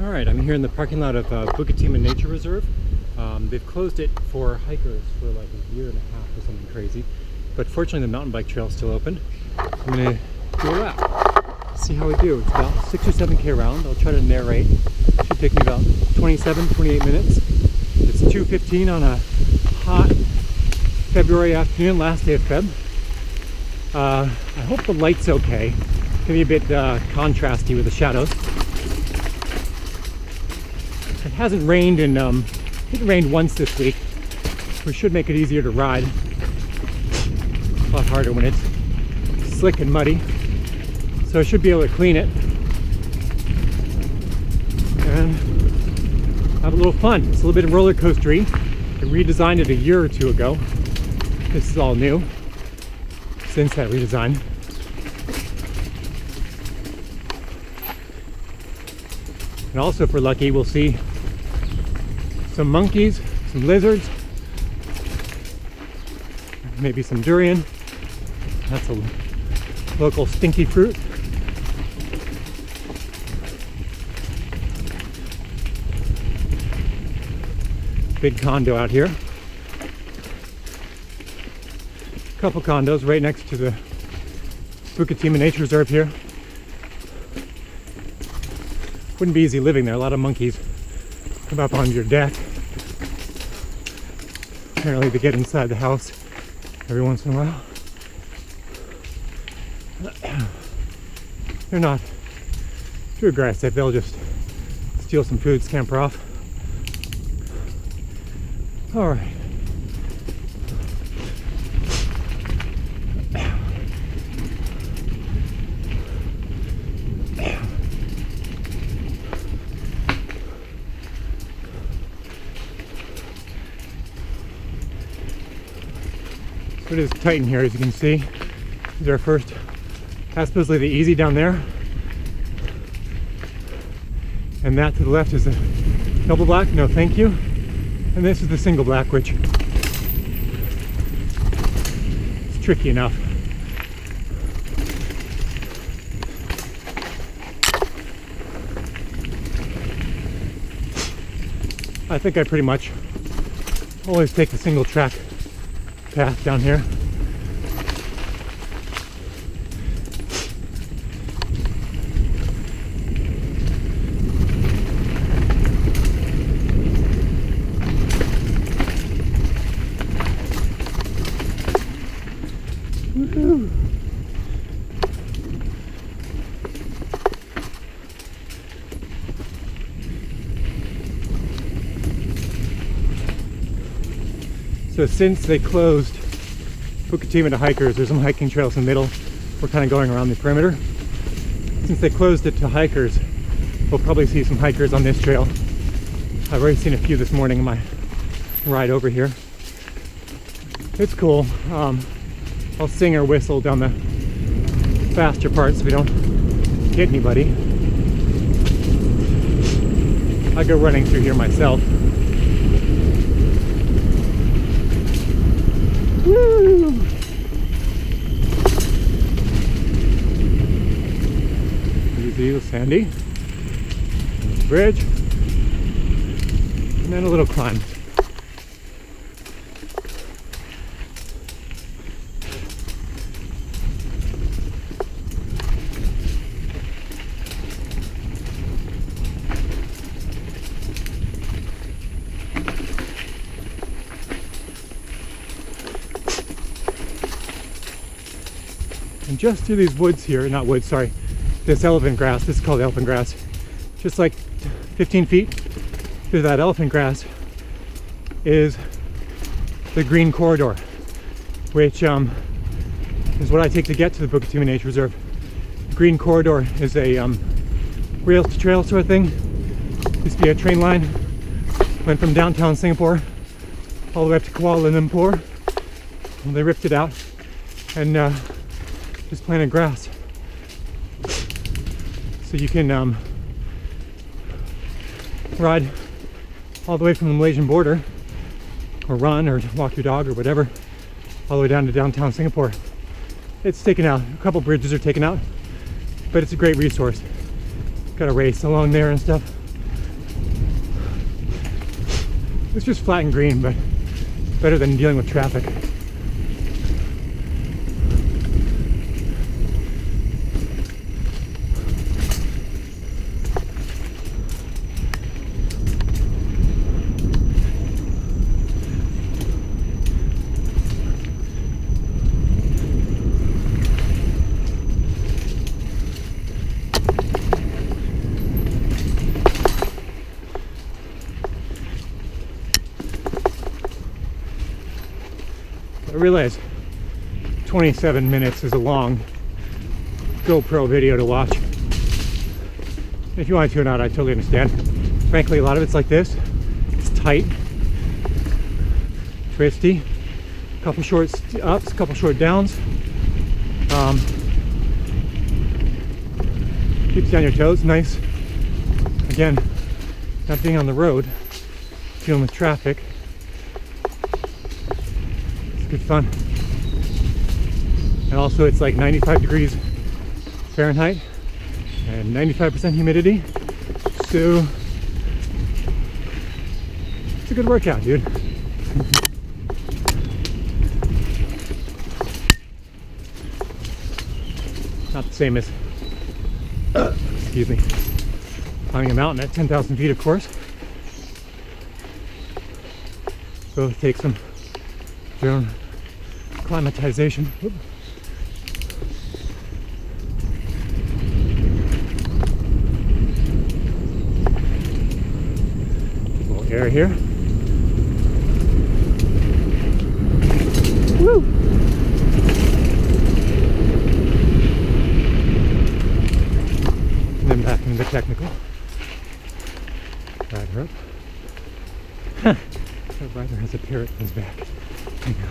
Alright, I'm here in the parking lot of Bukit Timah Nature Reserve. They've closed it for hikers for like a year and a half or something crazy. But fortunately the mountain bike trail is still open. I'm going to do a lap. See how we do. It's about 6 or 7K around. I'll try to narrate. It should take me about 28 minutes. It's 2:15 on a hot February afternoon, last day of Feb. I hope the light's okay. It's going to be a bit contrasty with the shadows. It hasn't rained in, it rained once this week, which should make it easier to ride. A lot harder when it's slick and muddy. So I should be able to clean it and have a little fun. It's a little bit roller coastery. I redesigned it a year or two ago. This is all new since that redesign. And also, if we're lucky, we'll see some monkeys, some lizards, maybe some durian. That's a local stinky fruit. Big condo out here. Couple condos right next to the Bukit Timah Nature Reserve here. Wouldn't be easy living there. A lot of monkeys come up on your deck. Apparently they get inside the house every once in a while. They're not too aggressive. They'll just steal some food, scamper off. All right. It is tight in here, as you can see. This is our first, that's supposedly the easy down there. And that to the left is a double black, no thank you. And this is the single black, which is tricky enough. I think I pretty much always take the single track path down here. Woohoo! So since they closed Bukit Timah to hikers, there's some hiking trails in the middle. We're kind of going around the perimeter. Since they closed it to hikers, we'll probably see some hikers on this trail. I've already seen a few this morning in my ride over here. It's cool. I'll sing or whistle down the faster parts so we don't hit anybody. I go running through here myself. Woo! Easy, sandy. Bridge. And then a little climb. And just through these woods here, not woods, sorry, this elephant grass, this is called elephant grass, just like 15 feet through that elephant grass is the green corridor, which is what I take to get to the Bukit Timah Nature Reserve. The green corridor is a rails to trail sort of thing. Used to be a train line, went from downtown Singapore all the way up to Kuala Lumpur. Well, they ripped it out and just planted grass. So you can ride all the way from the Malaysian border, or run or walk your dog or whatever, all the way down to downtown Singapore. It's taken out, a couple bridges are taken out, but it's a great resource. Got a race along there and stuff. It's just flat and green, but better than dealing with traffic. I realize 27 minutes is a long GoPro video to watch. If you want to tune out, I totally understand. Frankly, a lot of it's like this. It's tight, twisty, a couple short ups, a couple short downs. Keeps you on your toes, nice. Again, not being on the road, dealing with traffic. Good fun. And also it's like 95 degrees Fahrenheit and 95% humidity, so it's a good workout, dude. Not the same as excuse me, climbing a mountain at 10,000 feet, of course. Both take some their own acclimatization. Whoop. A little air here. Woo! And then back into the technical. Rider up. Huh. That rider has a parrot on his back. Hang on.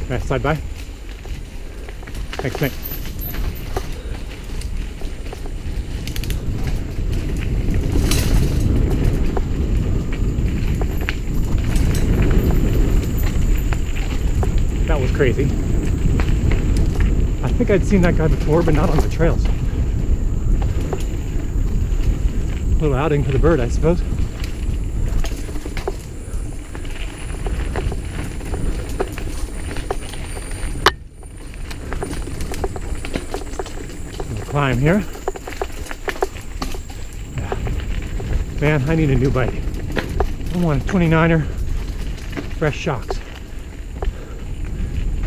Can I slide by? Thanks, mate. That was crazy. I think I'd seen that guy before, but not on the trails. A little outing for the bird, I suppose. Climb here. Yeah. Man, I need a new bike. I want a 29er, fresh shocks.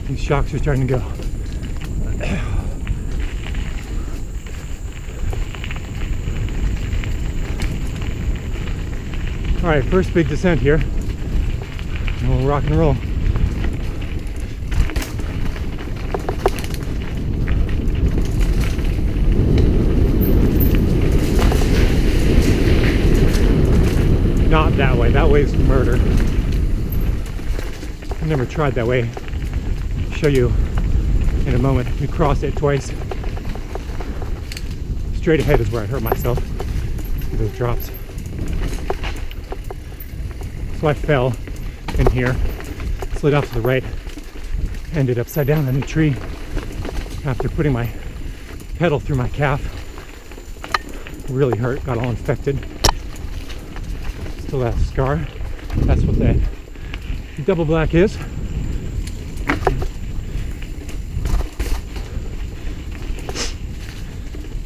These shocks are starting to go. All right, first big descent here. And we'll rock and roll. Not that way. That way's murder. I've never tried that way. I'll show you in a moment. We crossed it twice. Straight ahead is where I hurt myself with those drops. So I fell in here, slid off to the right, ended upside down in a tree after putting my pedal through my calf. Really hurt, got all infected. Still has a scar. That's what that double black is.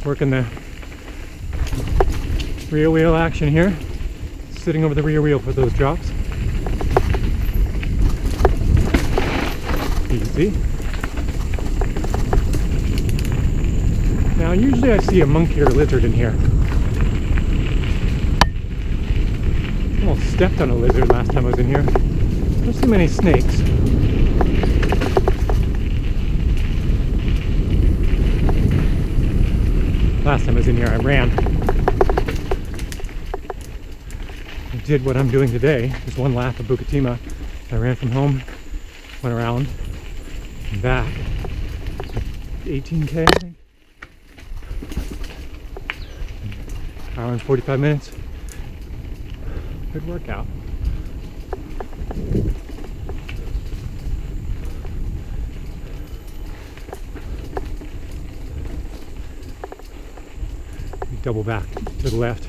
Working the rear wheel action here. Sitting over the rear wheel for those drops. Easy. Now usually I see a monkey or a lizard in here. Almost stepped on a lizard last time I was in here. Don't see many snakes. Last time I was in here I ran. I did what I'm doing today, just one lap of Bukit Timah. I ran from home, went around and back. 18K, I think. Hour and 45 minutes. Good workout. Double back to the left,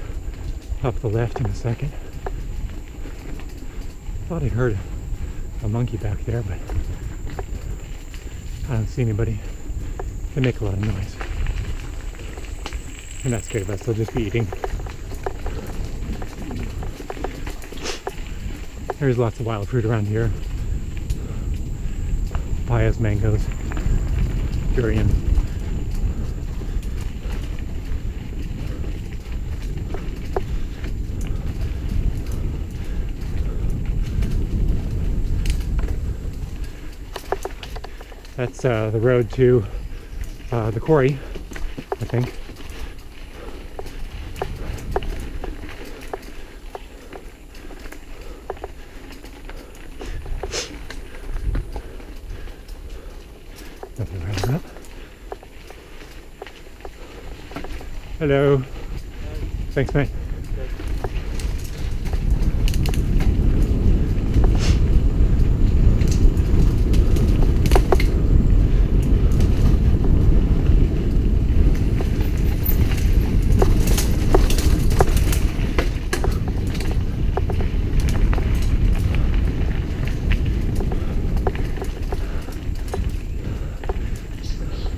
up the left in a second. Thought I heard a monkey back there, but I don't see anybody. They make a lot of noise. I'm not scared of us, they'll just be eating. There's lots of wild fruit around here. Papayas, mangoes, durian. That's the road to the quarry, I think. Nothing right up. Hello. Thanks, mate.